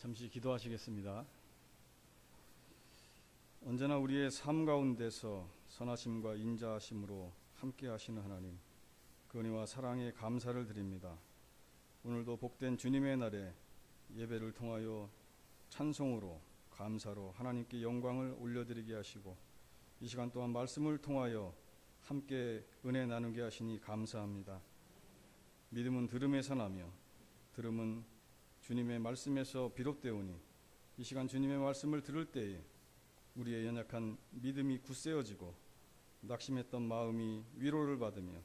잠시 기도하시겠습니다. 언제나 우리의 삶 가운데서 선하심과 인자하심으로 함께 하시는 하나님, 그 은혜와 사랑에 감사를 드립니다. 오늘도 복된 주님의 날에 예배를 통하여 찬송으로 감사로 하나님께 영광을 올려드리게 하시고, 이 시간 또한 말씀을 통하여 함께 은혜 나누게 하시니 감사합니다. 믿음은 들음에서 나며 들음은 주님의 말씀에서 비롯되오니, 이 시간 주님의 말씀을 들을 때에 우리의 연약한 믿음이 굳세어지고 낙심했던 마음이 위로를 받으며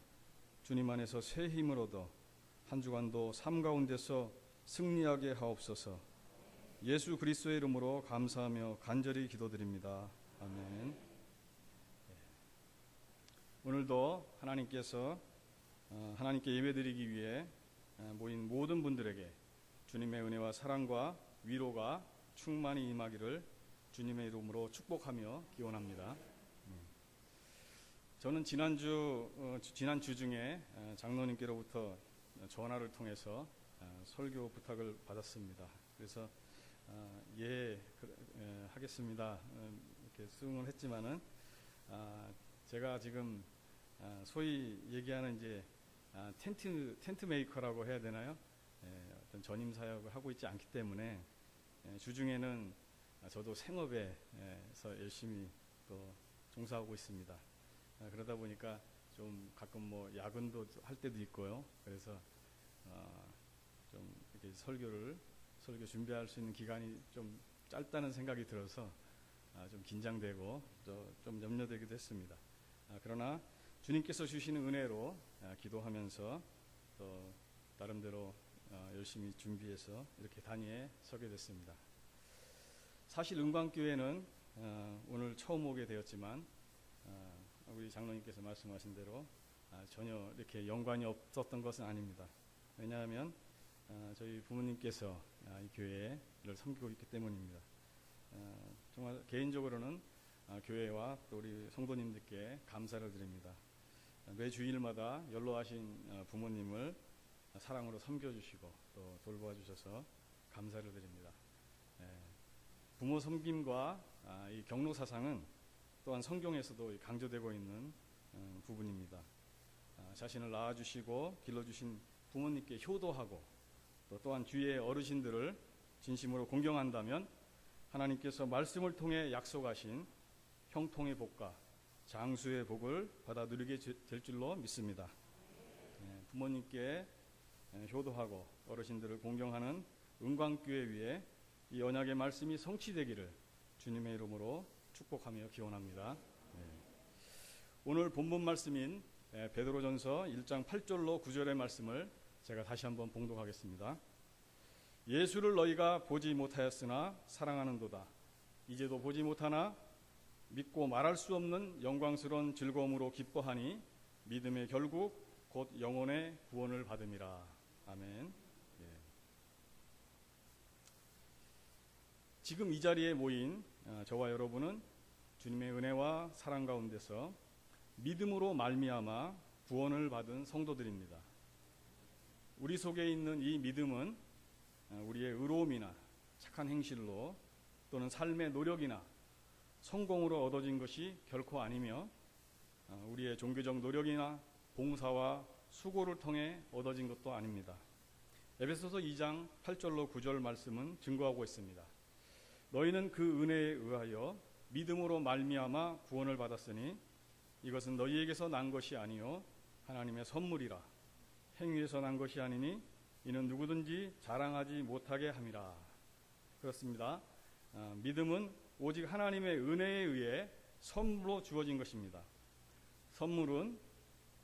주님 안에서 새 힘을 얻어 한 주간도 삶 가운데서 승리하게 하옵소서. 예수 그리스도의 이름으로 감사하며 간절히 기도드립니다. 아멘. 오늘도 하나님께서 하나님께 예배드리기 위해 모인 모든 분들에게 주님의 은혜와 사랑과 위로가 충만히 임하기를 주님의 이름으로 축복하며 기원합니다. 저는 지난주 중에 장로님께로부터 전화를 통해서 설교 부탁을 받았습니다. 그래서 하겠습니다 이렇게 수긍을 했지만은 제가 지금 소위 얘기하는 이제 텐트 메이커라고 해야 되나요? 어떤 전임 사역을 하고 있지 않기 때문에 주중에는 저도 생업에서 열심히 또 종사하고 있습니다. 그러다 보니까 좀 가끔 뭐 야근도 할 때도 있고요. 그래서 좀 이렇게 설교 준비할 수 있는 기간이 좀 짧다는 생각이 들어서 좀 긴장되고 좀 염려되기도 했습니다. 그러나 주님께서 주시는 은혜로 기도하면서 또 나름대로 열심히 준비해서 이렇게 단위에 서게 됐습니다. 사실 은광교회는 오늘 처음 오게 되었지만 우리 장로님께서 말씀하신 대로 전혀 이렇게 연관이 없었던 것은 아닙니다. 왜냐하면 저희 부모님께서 이 교회를 섬기고 있기 때문입니다. 정말 개인적으로는 교회와 또 우리 성도님들께 감사를 드립니다. 매 주일마다 연로하신 부모님을 사랑으로 섬겨주시고 또 돌보아 주셔서 감사를 드립니다. 부모 섬김과 이 경로 사상은 또한 성경에서도 강조되고 있는 부분입니다. 자신을 낳아주시고 길러주신 부모님께 효도하고 또한 주위의 어르신들을 진심으로 공경한다면 하나님께서 말씀을 통해 약속하신 형통의 복과 장수의 복을 받아 누리게 될 줄로 믿습니다. 부모님께 효도하고 어르신들을 공경하는 은광교회 위에 이 언약의 말씀이 성취되기를 주님의 이름으로 축복하며 기원합니다. 오늘 본문 말씀인 베드로전서 1장 8절로 9절의 말씀을 제가 다시 한번 봉독하겠습니다. 예수를 너희가 보지 못하였으나 사랑하는도다. 이제도 보지 못하나 믿고 말할 수 없는 영광스러운 즐거움으로 기뻐하니 믿음의 결국 곧 영혼의 구원을 받음이라. 아멘. 지금 이 자리에 모인 저와 여러분은 주님의 은혜와 사랑 가운데서 믿음으로 말미암아 구원을 받은 성도들입니다. 우리 속에 있는 이 믿음은 우리의 의로움이나 착한 행실로 또는 삶의 노력이나 성공으로 얻어진 것이 결코 아니며 우리의 종교적 노력이나 봉사와 수고를 통해 얻어진 것도 아닙니다. 에베소서 2장 8절로 9절 말씀은 증거하고 있습니다. 너희는 그 은혜에 의하여 믿음으로 말미암아 구원을 받았으니 이것은 너희에게서 난 것이 아니요 하나님의 선물이라. 행위에서 난 것이 아니니 이는 누구든지 자랑하지 못하게 함이라. 그렇습니다. 믿음은 오직 하나님의 은혜에 의해 선물로 주어진 것입니다. 선물은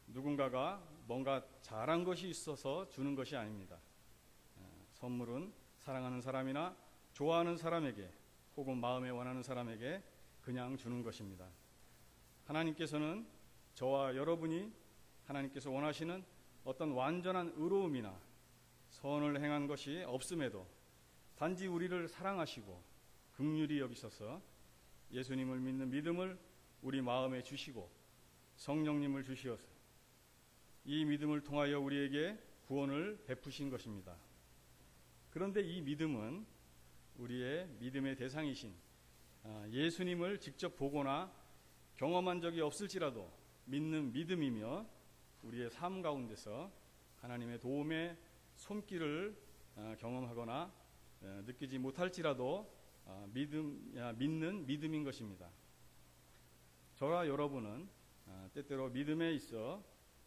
누군가가 뭔가 잘한 것이 있어서 주는 것이 아닙니다. 선물은 사랑하는 사람이나 좋아하는 사람에게 혹은 마음에 원하는 사람에게 그냥 주는 것입니다. 하나님께서는 저와 여러분이 하나님께서 원하시는 어떤 완전한 의로움이나 선을 행한 것이 없음에도 단지 우리를 사랑하시고 긍휼히 여기셔서 예수님을 믿는 믿음을 우리 마음에 주시고 성령님을 주시어서 이 믿음을 통하여 우리에게 구원을 베푸신 것입니다. 그런데 이 믿음은 우리의 믿음의 대상이신 예수님을 직접 보거나 경험한 적이 없을지라도 믿는 믿음이며 우리의 삶 가운데서 하나님의 도움의 손길을 경험하거나 느끼지 못할지라도 믿는 믿음인 것입니다. 저와 여러분은 때때로 믿음에 있어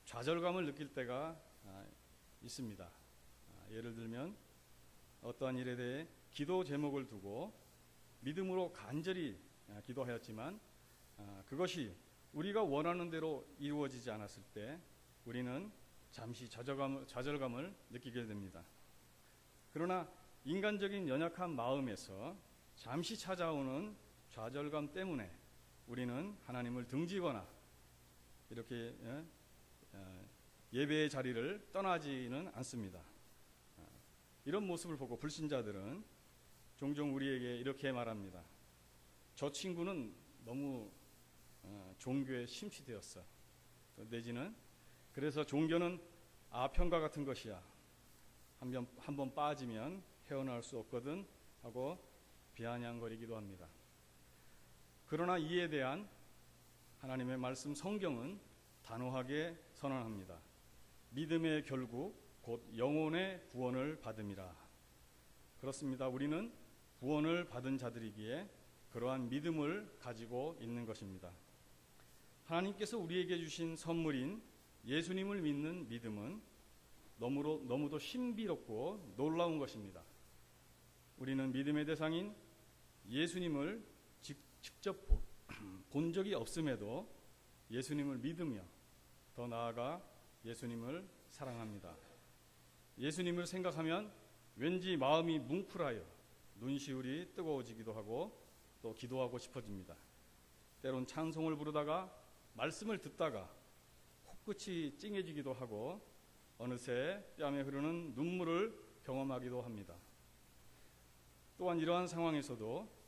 좌절감을 느낄 때가 있습니다. 예를 들면 어떠한 일에 대해 기도 제목을 두고 믿음으로 간절히 기도하였지만 그것이 우리가 원하는 대로 이루어지지 않았을 때 우리는 잠시 좌절감을 느끼게 됩니다. 그러나 인간적인 연약한 마음에서 잠시 찾아오는 좌절감 때문에 우리는 하나님을 등지거나 이렇게 예배의 자리를 떠나지는 않습니다. 이런 모습을 보고 불신자들은 종종 우리에게 이렇게 말합니다. 저 친구는 너무 종교에 심취되었어. 내지는 그래서 종교는 아편과 같은 것이야. 한 번 빠지면 헤어나올 수 없거든 하고 비아냥거리기도 합니다. 그러나 이에 대한 하나님의 말씀 성경은 단호하게 선언합니다. 믿음의 결국 곧 영혼의 구원을 받음이라. 그렇습니다. 우리는 구원을 받은 자들이기에 그러한 믿음을 가지고 있는 것입니다. 하나님께서 우리에게 주신 선물인 예수님을 믿는 믿음은 너무도 신비롭고 놀라운 것입니다. 우리는 믿음의 대상인 예수님을 직접 본 적이 없음에도 예수님을 믿으며 더 나아가 예수님을 사랑합니다. 예수님을 생각하면 왠지 마음이 뭉클하여 눈시울이 뜨거워지기도 하고 또 기도하고 싶어집니다. 때론 찬송을 부르다가 말씀을 듣다가 코끝이 찡해지기도 하고 어느새 뺨에 흐르는 눈물을 경험하기도 합니다. 또한 이러한 상황에서도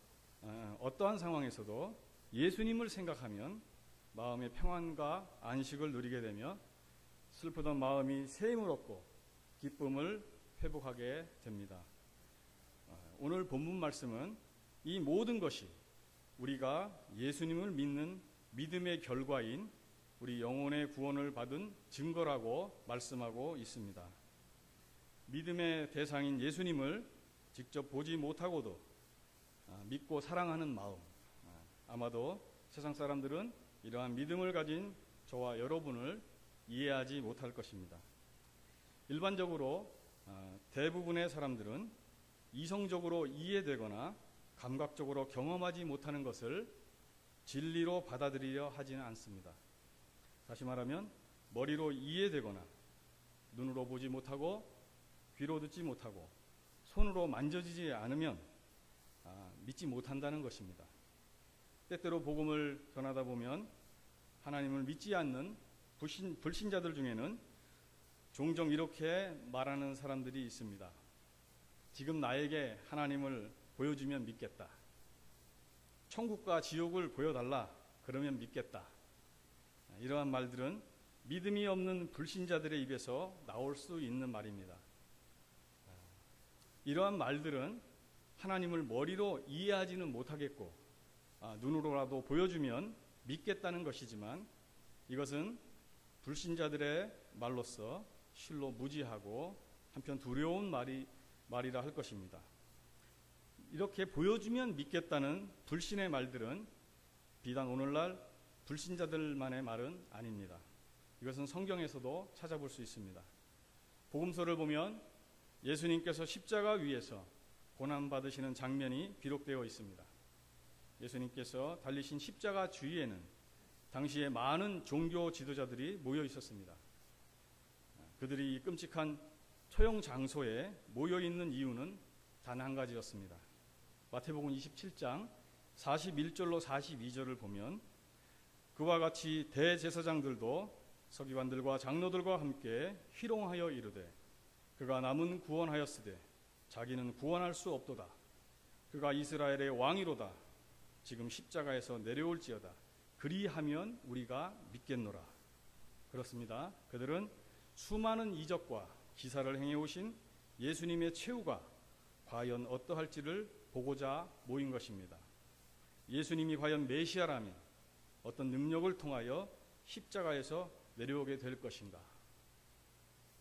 어떠한 상황에서도 예수님을 생각하면 마음의 평안과 안식을 누리게 되며 슬프던 마음이 새 힘을 얻고 기쁨을 회복하게 됩니다. 오늘 본문 말씀은 이 모든 것이 우리가 예수님을 믿는 믿음의 결과인 우리 영혼의 구원을 받은 증거라고 말씀하고 있습니다. 믿음의 대상인 예수님을 직접 보지 못하고도 믿고 사랑하는 마음, 아마도 세상 사람들은 이러한 믿음을 가진 저와 여러분을 이해하지 못할 것입니다. 일반적으로 대부분의 사람들은 이성적으로 이해되거나 감각적으로 경험하지 못하는 것을 진리로 받아들이려 하지는 않습니다. 다시 말하면 머리로 이해되거나 눈으로 보지 못하고 귀로 듣지 못하고 손으로 만져지지 않으면 믿지 못한다는 것입니다. 때때로 복음을 전하다 보면 하나님을 믿지 않는 불신자들 중에는 종종 이렇게 말하는 사람들이 있습니다. 지금 나에게 하나님을 보여주면 믿겠다. 천국과 지옥을 보여달라. 그러면 믿겠다. 이러한 말들은 믿음이 없는 불신자들의 입에서 나올 수 있는 말입니다. 이러한 말들은 하나님을 머리로 이해하지는 못하겠고 눈으로라도 보여주면 믿겠다는 것이지만 이것은 불신자들의 말로서 실로 무지하고 한편 두려운 말이라 할 것입니다. 이렇게 보여주면 믿겠다는 불신의 말들은 비단 오늘날 불신자들만의 말은 아닙니다. 이것은 성경에서도 찾아볼 수 있습니다. 복음서를 보면 예수님께서 십자가 위에서 고난받으시는 장면이 기록되어 있습니다. 예수님께서 달리신 십자가 주위에는 당시에 많은 종교 지도자들이 모여 있었습니다. 그들이 이 끔찍한 처형 장소에 모여 있는 이유는 단 한 가지였습니다. 마태복음 27장 41절로 42절을 보면 그와 같이 대제사장들도 서기관들과 장로들과 함께 희롱하여 이르되 그가 남은 구원하였으되 자기는 구원할 수 없도다. 그가 이스라엘의 왕이로다. 지금 십자가에서 내려올지어다. 그리하면 우리가 믿겠노라. 그렇습니다. 그들은 수많은 이적과 기사를 행해오신 예수님의 최후가 과연 어떠할지를 보고자 모인 것입니다. 예수님이 과연 메시아라면 어떤 능력을 통하여 십자가에서 내려오게 될 것인가?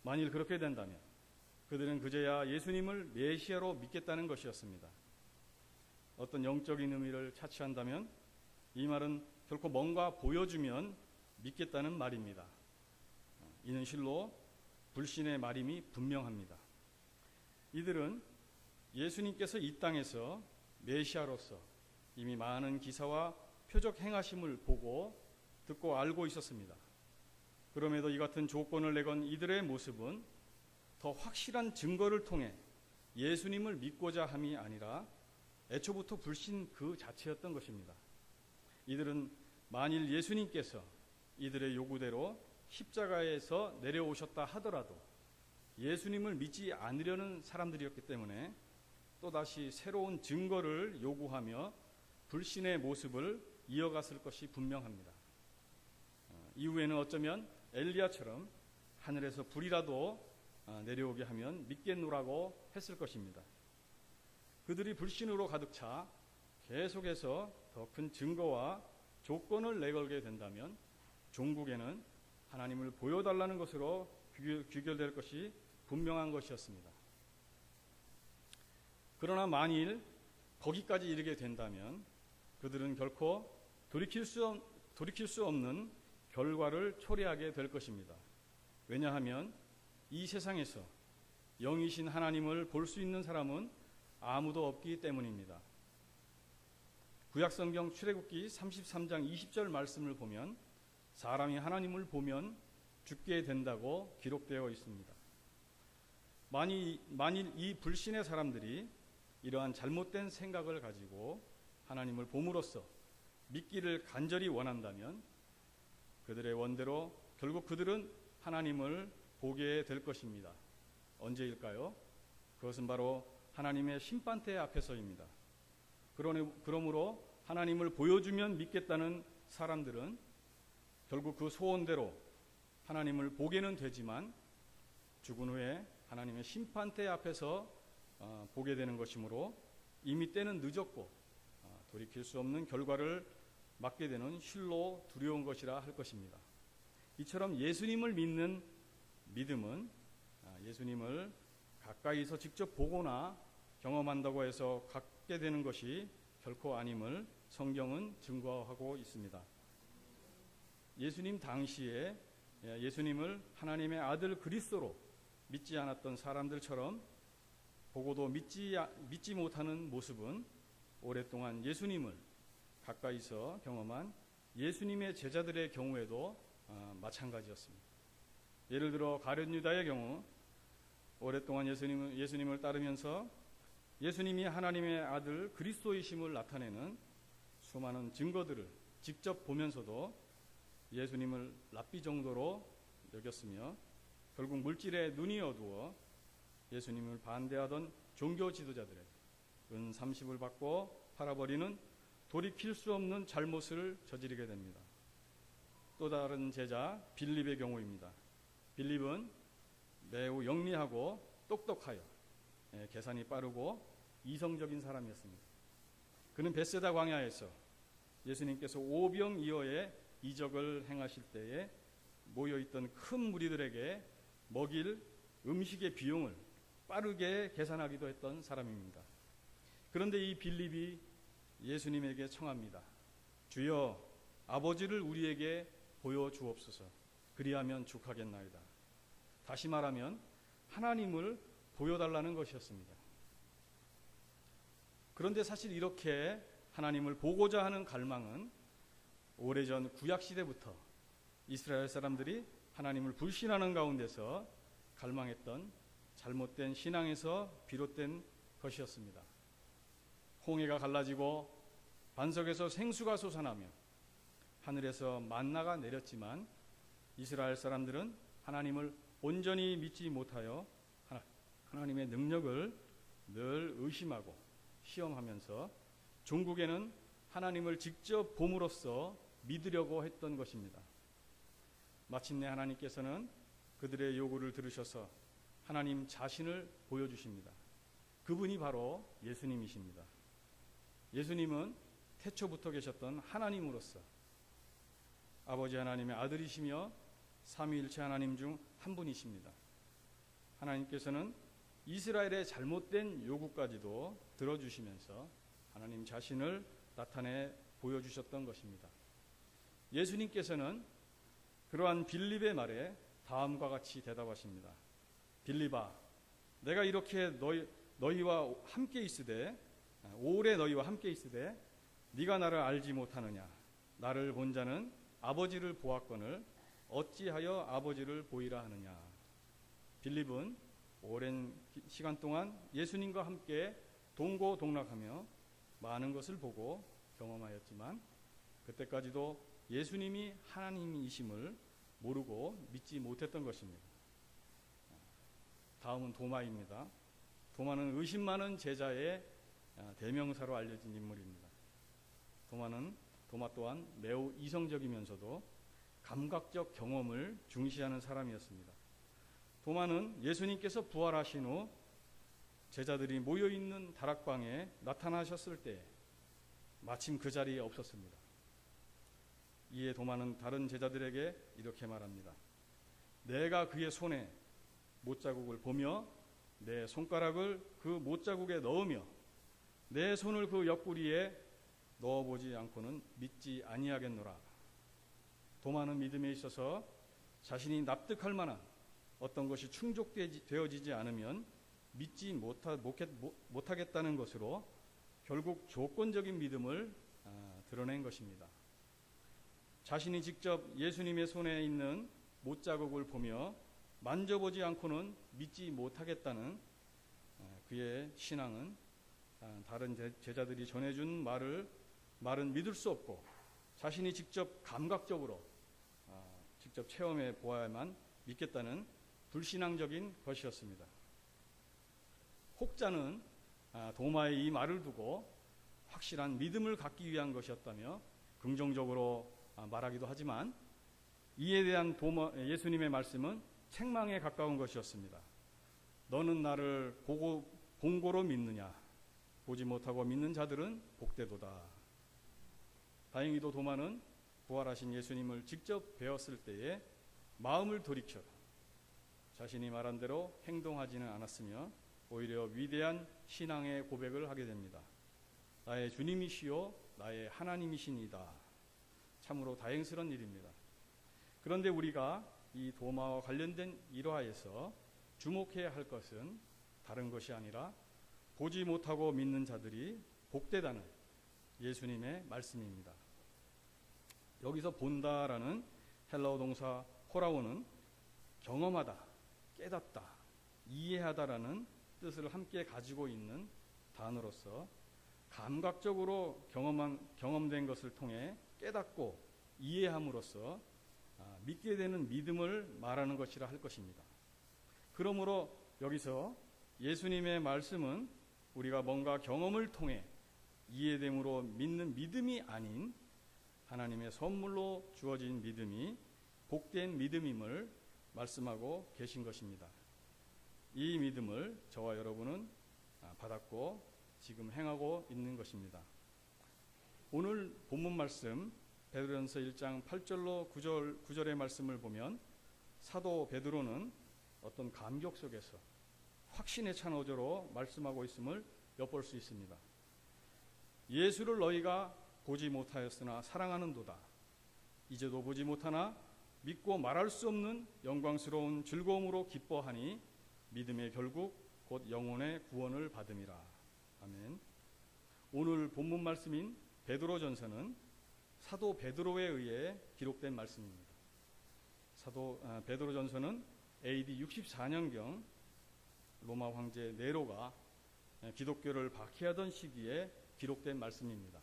만일 그렇게 된다면 그들은 그제야 예수님을 메시아로 믿겠다는 것이었습니다. 어떤 영적인 의미를 차치한다면 이 말은 결코 뭔가 보여주면 믿겠다는 말입니다. 이는 실로 불신의 말임이 분명합니다. 이들은 예수님께서 이 땅에서 메시아로서 이미 많은 기사와 표적 행하심을 보고 듣고 알고 있었습니다. 그럼에도 이 같은 조건을 내건 이들의 모습은 더 확실한 증거를 통해 예수님을 믿고자 함이 아니라 애초부터 불신 그 자체였던 것입니다. 이들은 만일 예수님께서 이들의 요구대로 십자가에서 내려오셨다 하더라도 예수님을 믿지 않으려는 사람들이었기 때문에 또다시 새로운 증거를 요구하며 불신의 모습을 이어갔을 것이 분명합니다. 이후에는 어쩌면 엘리야처럼 하늘에서 불이라도 내려오게 하면 믿겠노라고 했을 것입니다. 그들이 불신으로 가득 차 계속해서 더 큰 증거와 조건을 내걸게 된다면 종국에는 하나님을 보여달라는 것으로 귀결될 것이 분명한 것이었습니다. 그러나 만일 거기까지 이르게 된다면 그들은 결코 돌이킬 수 없는 결과를 초래하게 될 것입니다. 왜냐하면 이 세상에서 영이신 하나님을 볼 수 있는 사람은 아무도 없기 때문입니다. 구약성경 출애굽기 33장 20절 말씀을 보면 사람이 하나님을 보면 죽게 된다고 기록되어 있습니다. 만일 이 불신의 사람들이 이러한 잘못된 생각을 가지고 하나님을 봄으로써 믿기를 간절히 원한다면 그들의 원대로 결국 그들은 하나님을 보게 될 것입니다. 언제일까요? 그것은 바로 하나님의 심판대 앞에서입니다. 그러므로 하나님을 보여주면 믿겠다는 사람들은 결국 그 소원대로 하나님을 보게는 되지만 죽은 후에 하나님의 심판대 앞에서 보게 되는 것이므로 이미 때는 늦었고 돌이킬 수 없는 결과를 맞게 되는 실로 두려운 것이라 할 것입니다. 이처럼 예수님을 믿는 믿음은 예수님을 가까이서 직접 보거나 경험한다고 해서 갖게 되는 것이 결코 아님을 성경은 증거하고 있습니다. 예수님 당시에 예수님을 하나님의 아들 그리스도로 믿지 않았던 사람들처럼 보고도 믿지 못하는 모습은 오랫동안 예수님을 가까이서 경험한 예수님의 제자들의 경우에도 마찬가지였습니다. 예를 들어 가룟 유다의 경우 오랫동안 예수님을 따르면서 예수님이 하나님의 아들 그리스도이심을 나타내는 수많은 증거들을 직접 보면서도 예수님을 랍비 정도로 여겼으며 결국 물질에 눈이 어두워 예수님을 반대하던 종교 지도자들에게 은 30을 받고 팔아버리는 돌이킬 수 없는 잘못을 저지르게 됩니다. 또 다른 제자 빌립의 경우입니다. 빌립은 매우 영리하고 똑똑하여 계산이 빠르고 이성적인 사람이었습니다. 그는 베세다 광야에서 예수님께서 오병이어의 이적을 행하실 때에 모여있던 큰 무리들에게 먹일 음식의 비용을 빠르게 계산하기도 했던 사람입니다. 그런데 이 빌립이 예수님에게 청합니다. 주여, 아버지를 우리에게 보여주옵소서. 그리하면 죽하겠나이다. 다시 말하면 하나님을 보여달라는 것이었습니다. 그런데 사실 이렇게 하나님을 보고자 하는 갈망은 오래전 구약시대부터 이스라엘 사람들이 하나님을 불신하는 가운데서 갈망했던 잘못된 신앙에서 비롯된 것이었습니다. 홍해가 갈라지고 반석에서 생수가 솟아나며 하늘에서 만나가 내렸지만 이스라엘 사람들은 하나님을 온전히 믿지 못하여 하나님의 능력을 늘 의심하고 시험하면서 종국에는 하나님을 직접 봄으로써 믿으려고 했던 것입니다. 마침내 하나님께서는 그들의 요구를 들으셔서 하나님 자신을 보여주십니다. 그분이 바로 예수님이십니다. 예수님은 태초부터 계셨던 하나님으로서 아버지 하나님의 아들이시며 삼위일체 하나님 중 한 분이십니다. 하나님께서는 이스라엘의 잘못된 요구까지도 들어주시면서 하나님 자신을 나타내 보여주셨던 것입니다. 예수님께서는 그러한 빌립의 말에 다음과 같이 대답하십니다. 빌립아, 내가 이렇게 너희와 함께 있으되 오래 너희와 함께 있으되 네가 나를 알지 못하느냐? 나를 본 자는 아버지를 보았거늘 어찌하여 아버지를 보이라 하느냐? 빌립은 오랜 시간 동안 예수님과 함께 동고동락하며 많은 것을 보고 경험하였지만 그때까지도 예수님이 하나님이심을 모르고 믿지 못했던 것입니다. 다음은 도마입니다. 도마는 의심 많은 제자의 대명사로 알려진 인물입니다. 도마 또한 매우 이성적이면서도 감각적 경험을 중시하는 사람이었습니다. 도마는 예수님께서 부활하신 후 제자들이 모여있는 다락방에 나타나셨을 때 마침 그 자리에 없었습니다. 이에 도마는 다른 제자들에게 이렇게 말합니다. 내가 그의 손에 못자국을 보며 내 손가락을 그 못자국에 넣으며 내 손을 그 옆구리에 넣어보지 않고는 믿지 아니하겠노라. 도마는 믿음에 있어서 자신이 납득할 만한 어떤 것이 충족되어지지 않으면 믿지 못하겠다는 것으로 결국 조건적인 믿음을 드러낸 것입니다. 자신이 직접 예수님의 손에 있는 못자국을 보며 만져보지 않고는 믿지 못하겠다는 그의 신앙은 다른 제자들이 전해준 말은 믿을 수 없고 자신이 직접 감각적으로 직접 체험해 보아야만 믿겠다는 불신앙적인 것이었습니다. 혹자는 도마의 이 말을 두고 확실한 믿음을 갖기 위한 것이었다며 긍정적으로 말하기도 하지만 이에 대한 예수님의 말씀은 책망에 가까운 것이었습니다. 너는 나를 본고로 믿느냐? 보지 못하고 믿는 자들은 복되도다. 다행히도 도마는 부활하신 예수님을 직접 배웠을 때에 마음을 돌이켜 자신이 말한 대로 행동하지는 않았으며 오히려 위대한 신앙의 고백을 하게 됩니다. 나의 주님이시요 나의 하나님이시니다. 참으로 다행스러운 일입니다. 그런데 우리가 이 도마와 관련된 일화에서 주목해야 할 것은 다른 것이 아니라 보지 못하고 믿는 자들이 복되다는 예수님의 말씀입니다. 여기서 본다라는 헬라어 동사 호라오는 경험하다, 깨닫다, 이해하다라는 뜻을 함께 가지고 있는 단어로서 감각적으로 경험된 것을 통해 깨닫고 이해함으로써 믿게 되는 믿음을 말하는 것이라 할 것입니다. 그러므로 여기서 예수님의 말씀은 우리가 뭔가 경험을 통해 이해됨으로 믿는 믿음이 아닌 하나님의 선물로 주어진 믿음이 복된 믿음임을 말씀하고 계신 것입니다. 이 믿음을 저와 여러분은 받았고 지금 행하고 있는 것입니다. 오늘 본문 말씀 베드로전서 1장 8절로 9절의 말씀을 보면 사도 베드로는 어떤 감격 속에서 확신에 찬 어조로 말씀하고 있음을 엿볼 수 있습니다. 예수를 너희가 보지 못하였으나 사랑하는도다. 이제도 보지 못하나 믿고 말할 수 없는 영광스러운 즐거움으로 기뻐하니 믿음의 결국 곧 영혼의 구원을 받음이라. 아멘. 오늘 본문 말씀인 베드로전서는 사도 베드로에 의해 기록된 말씀입니다. 베드로전서는 AD 64년경 로마 황제 네로가 기독교를 박해하던 시기에 기록된 말씀입니다.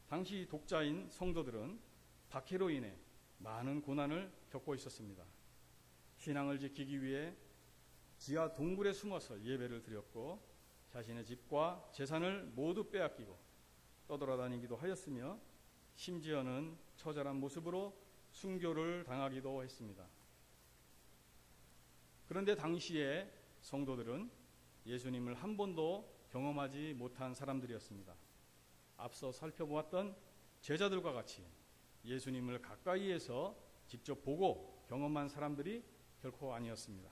당시 독자인 성도들은 박해로 인해 많은 고난을 겪고 있었습니다. 신앙을 지키기 위해 지하 동굴에 숨어서 예배를 드렸고 자신의 집과 재산을 모두 빼앗기고 떠돌아다니기도 하였으며 심지어는 처절한 모습으로 순교를 당하기도 했습니다. 그런데 당시에 성도들은 예수님을 한 번도 경험하지 못한 사람들이었습니다. 앞서 살펴보았던 제자들과 같이 예수님을 가까이에서 직접 보고 경험한 사람들이 결코 아니었습니다.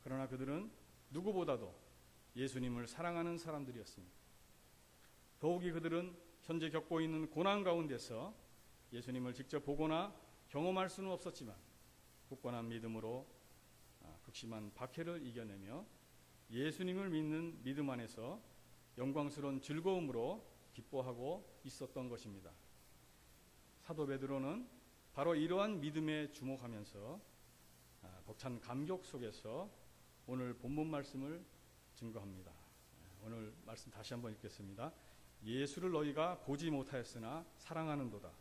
그러나 그들은 누구보다도 예수님을 사랑하는 사람들이었습니다. 더욱이 그들은 현재 겪고 있는 고난 가운데서 예수님을 직접 보거나 경험할 수는 없었지만 굳건한 믿음으로 극심한 박해를 이겨내며 예수님을 믿는 믿음 안에서 영광스러운 즐거움으로 기뻐하고 있었던 것입니다. 사도 베드로는 바로 이러한 믿음에 주목하면서 벅찬 감격 속에서 오늘 본문 말씀을 증거합니다. 오늘 말씀 다시 한번 읽겠습니다. 예수를 너희가 보지 못하였으나 사랑하는도다.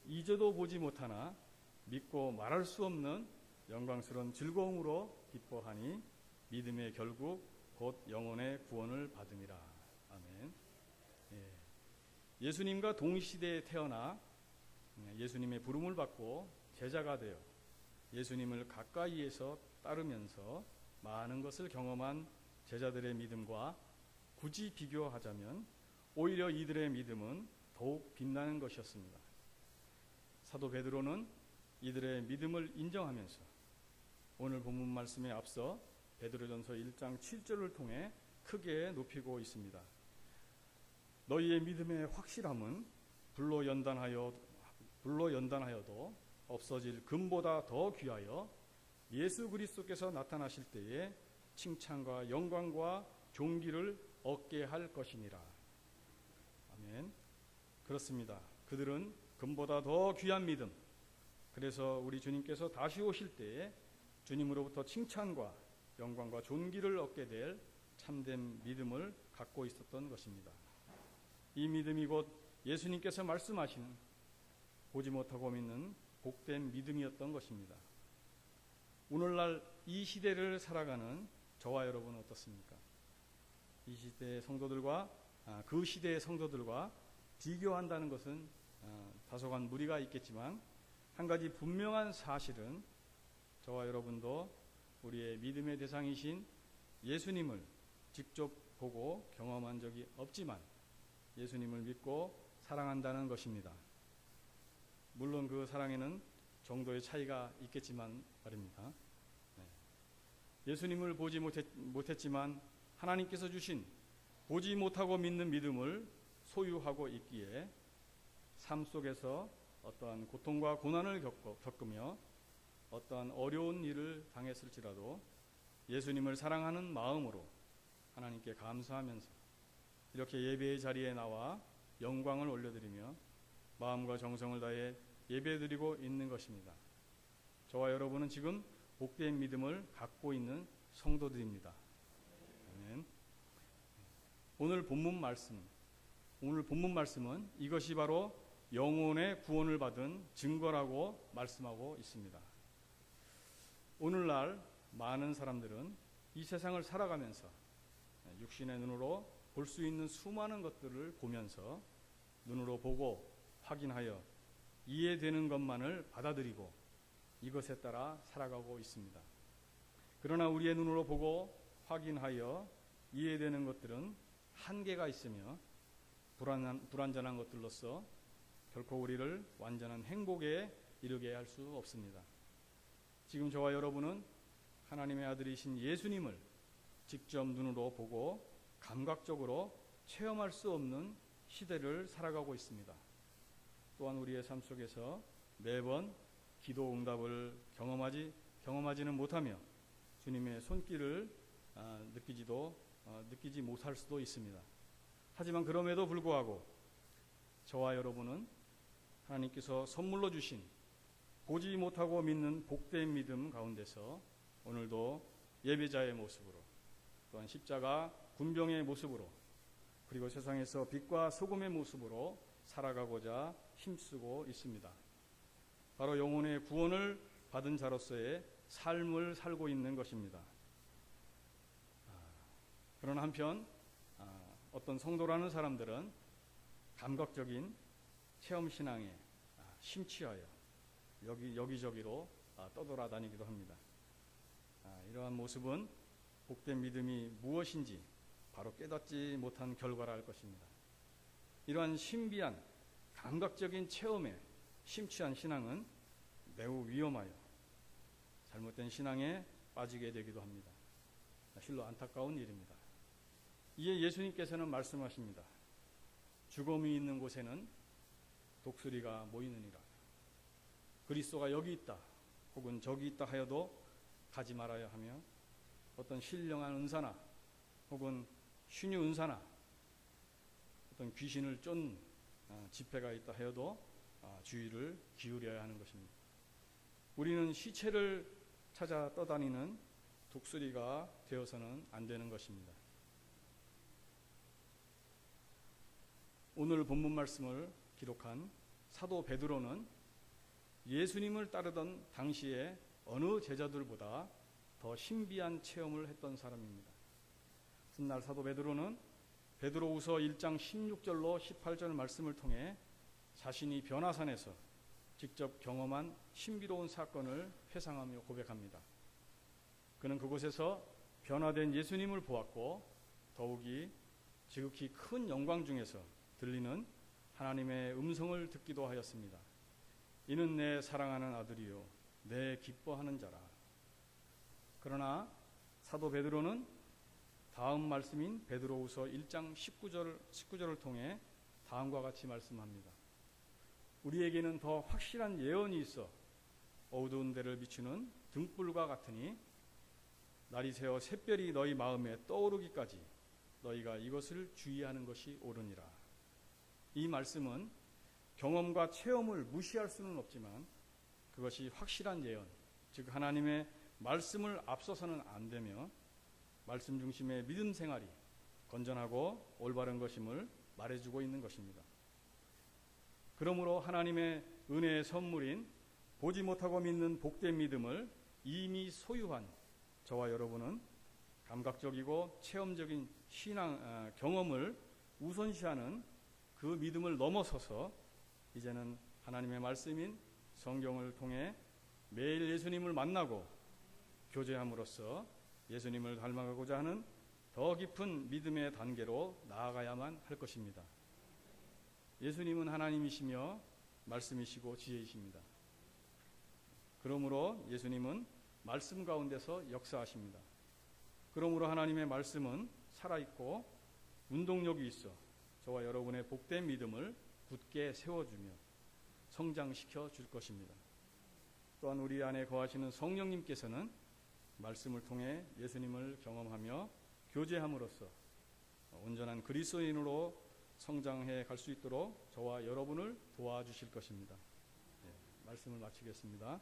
이제도 보지 못하나 믿고 말할 수 없는 영광스러운 즐거움으로 기뻐하니 믿음의 결국 곧 영혼의 구원을 받음이라. 아멘. 예수님과 동시대에 태어나 예수님의 부름을 받고 제자가 되어 예수님을 가까이에서 따르면서 많은 것을 경험한 제자들의 믿음과 굳이 비교하자면 오히려 이들의 믿음은 더욱 빛나는 것이었습니다. 사도 베드로는 이들의 믿음을 인정하면서 오늘 본문 말씀에 앞서 베드로전서 1장 7절을 통해 크게 높이고 있습니다. 너희의 믿음의 확실함은 불로 연단하여도 없어질 금보다 더 귀하여 예수 그리스도께서 나타나실 때에 칭찬과 영광과 존귀를 얻게 할 것이니라. 아멘. 그렇습니다. 그들은 금보다 더 귀한 믿음, 그래서 우리 주님께서 다시 오실 때에 주님으로부터 칭찬과 영광과 존귀를 얻게 될 참된 믿음을 갖고 있었던 것입니다. 이 믿음이 곧 예수님께서 말씀하시는 보지 못하고 믿는 복된 믿음이었던 것입니다. 오늘날 이 시대를 살아가는 저와 여러분은 어떻습니까? 이 시대의 성도들과 그 시대의 성도들과 비교한다는 것은 다소간 무리가 있겠지만 한 가지 분명한 사실은 저와 여러분도 우리의 믿음의 대상이신 예수님을 직접 보고 경험한 적이 없지만 예수님을 믿고 사랑한다는 것입니다. 물론 그 사랑에는 정도의 차이가 있겠지만 말입니다. 예수님을 보지 못했지만 하나님께서 주신 보지 못하고 믿는 믿음을 소유하고 있기에 삶 속에서 어떠한 고통과 고난을 겪으며 어떠한 어려운 일을 당했을지라도 예수님을 사랑하는 마음으로 하나님께 감사하면서 이렇게 예배의 자리에 나와 영광을 올려드리며 마음과 정성을 다해 예배드리고 있는 것입니다. 저와 여러분은 지금 복된 믿음을 갖고 있는 성도들입니다. 아멘. 오늘 본문 말씀은 이것이 바로 영혼의 구원을 받은 증거라고 말씀하고 있습니다. 오늘날 많은 사람들은 이 세상을 살아가면서 육신의 눈으로 볼 수 있는 수많은 것들을 보면서 눈으로 보고 확인하여 이해되는 것만을 받아들이고 이것에 따라 살아가고 있습니다. 그러나 우리의 눈으로 보고 확인하여 이해되는 것들은 한계가 있으며 불완전한 것들로서 결코 우리를 완전한 행복에 이르게 할 수 없습니다. 지금 저와 여러분은 하나님의 아들이신 예수님을 직접 눈으로 보고 감각적으로 체험할 수 없는 시대를 살아가고 있습니다. 또한 우리의 삶 속에서 매번 기도 응답을 경험하지는 못하며 주님의 손길을 느끼지 못할 수도 있습니다. 하지만 그럼에도 불구하고 저와 여러분은 하나님께서 선물로 주신 보지 못하고 믿는 복된 믿음 가운데서 오늘도 예배자의 모습으로 또한 십자가 군병의 모습으로 그리고 세상에서 빛과 소금의 모습으로 살아가고자 힘쓰고 있습니다. 바로 영혼의 구원을 받은 자로서의 삶을 살고 있는 것입니다. 그러나 한편 어떤 성도라는 사람들은 감각적인 체험신앙에 심취하여 여기저기로 떠돌아다니기도 합니다. 이러한 모습은 복된 믿음이 무엇인지 바로 깨닫지 못한 결과라 할 것입니다. 이러한 신비한 감각적인 체험에 심취한 신앙은 매우 위험하여 잘못된 신앙에 빠지게 되기도 합니다. 실로 안타까운 일입니다. 이에 예수님께서는 말씀하십니다. 죽음이 있는 곳에는 독수리가 모이느니라. 그리스도가 여기 있다 혹은 저기 있다 하여도 가지 말아야 하며, 어떤 신령한 은사나 혹은 신유 은사나 어떤 귀신을 쫓는 집회가 있다 하여도 주의를 기울여야 하는 것입니다. 우리는 시체를 찾아 떠다니는 독수리가 되어서는 안 되는 것입니다. 오늘 본문 말씀을 기록한 사도 베드로는 예수님을 따르던 당시에 어느 제자들보다 더 신비한 체험을 했던 사람입니다. 훗날 사도 베드로는 베드로후서 1장 16절로 18절 말씀을 통해 자신이 변화산에서 직접 경험한 신비로운 사건을 회상하며 고백합니다. 그는 그곳에서 변화된 예수님을 보았고 더욱이 지극히 큰 영광 중에서 들리는 하나님의 음성을 듣기도 하였습니다. 이는 내 사랑하는 아들이요 내 기뻐하는 자라. 그러나 사도 베드로는 다음 말씀인 베드로후서 1장 19절을 통해 다음과 같이 말씀합니다. 우리에게는 더 확실한 예언이 있어 어두운 데를 비추는 등불과 같으니 날이 새어 샛별이 너희 마음에 떠오르기까지 너희가 이것을 주의하는 것이 옳으니라. 이 말씀은 경험과 체험을 무시할 수는 없지만 그것이 확실한 예언, 즉 하나님의 말씀을 앞서서는 안 되며 말씀 중심의 믿음 생활이 건전하고 올바른 것임을 말해주고 있는 것입니다. 그러므로 하나님의 은혜의 선물인 보지 못하고 믿는 복된 믿음을 이미 소유한 저와 여러분은 감각적이고 체험적인 신앙 경험을 우선시하는 그 믿음을 넘어서서 이제는 하나님의 말씀인 성경을 통해 매일 예수님을 만나고 교제함으로써 예수님을 닮아가고자 하는 더 깊은 믿음의 단계로 나아가야만 할 것입니다. 예수님은 하나님이시며 말씀이시고 지혜이십니다. 그러므로 예수님은 말씀 가운데서 역사하십니다. 그러므로 하나님의 말씀은 살아있고 운동력이 있어 저와 여러분의 복된 믿음을 굳게 세워주며 성장시켜 줄 것입니다. 또한 우리 안에 거하시는 성령님께서는 말씀을 통해 예수님을 경험하며 교제함으로써 온전한 그리스도인으로 성장해 갈 수 있도록 저와 여러분을 도와주실 것입니다. 말씀을 마치겠습니다.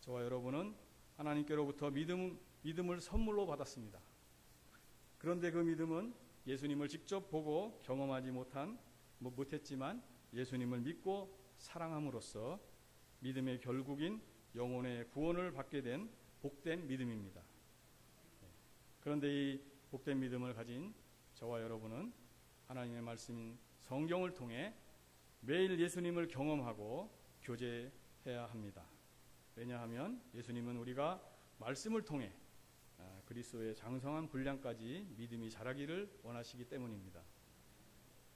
저와 여러분은 하나님께로부터 믿음을 선물로 받았습니다. 그런데 그 믿음은 예수님을 직접 보고 경험하지 못했지만 예수님을 믿고 사랑함으로써 믿음의 결국인 영혼의 구원을 받게 된 복된 믿음입니다. 그런데 이 복된 믿음을 가진 저와 여러분은 하나님의 말씀인 성경을 통해 매일 예수님을 경험하고 교제해야 합니다. 왜냐하면 예수님은 우리가 말씀을 통해 그리스도의 장성한 분량까지 믿음이 자라기를 원하시기 때문입니다.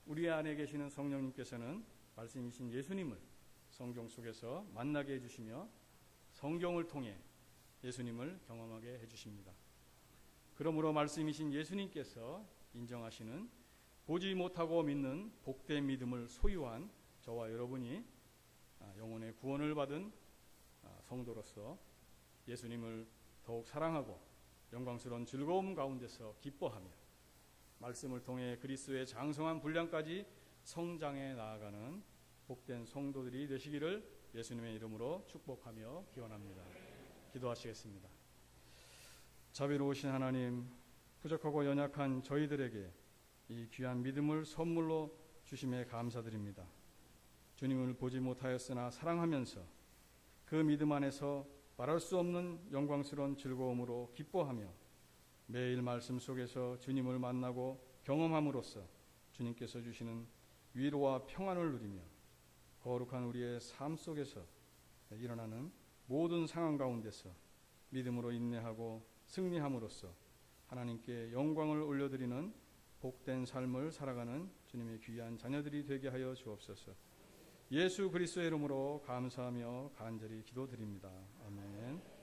우리 안에 계시는 성령님께서는 말씀이신 예수님을 성경 속에서 만나게 해주시며 성경을 통해 예수님을 경험하게 해주십니다. 그러므로 말씀이신 예수님께서 인정하시는 보지 못하고 믿는 복된 믿음을 소유한 저와 여러분이 영혼의 구원을 받은 성도로서 예수님을 더욱 사랑하고 영광스러운 즐거움 가운데서 기뻐하며 말씀을 통해 그리스도의 장성한 분량까지 성장해 나아가는 복된 성도들이 되시기를 예수님의 이름으로 축복하며 기원합니다. 기도하시겠습니다. 자비로우신 하나님, 부족하고 연약한 저희들에게 이 귀한 믿음을 선물로 주심에 감사드립니다. 주님을 보지 못하였으나 사랑하면서 그 믿음 안에서 말할 수 없는 영광스러운 즐거움으로 기뻐하며 매일 말씀 속에서 주님을 만나고 경험함으로써 주님께서 주시는 위로와 평안을 누리며 거룩한 우리의 삶 속에서 일어나는 모든 상황 가운데서 믿음으로 인내하고 승리함으로써 하나님께 영광을 올려드리는 복된 삶을 살아가는 주님의 귀한 자녀들이 되게 하여 주옵소서. 예수 그리스도의 이름으로 감사하며 간절히 기도드립니다. 아멘.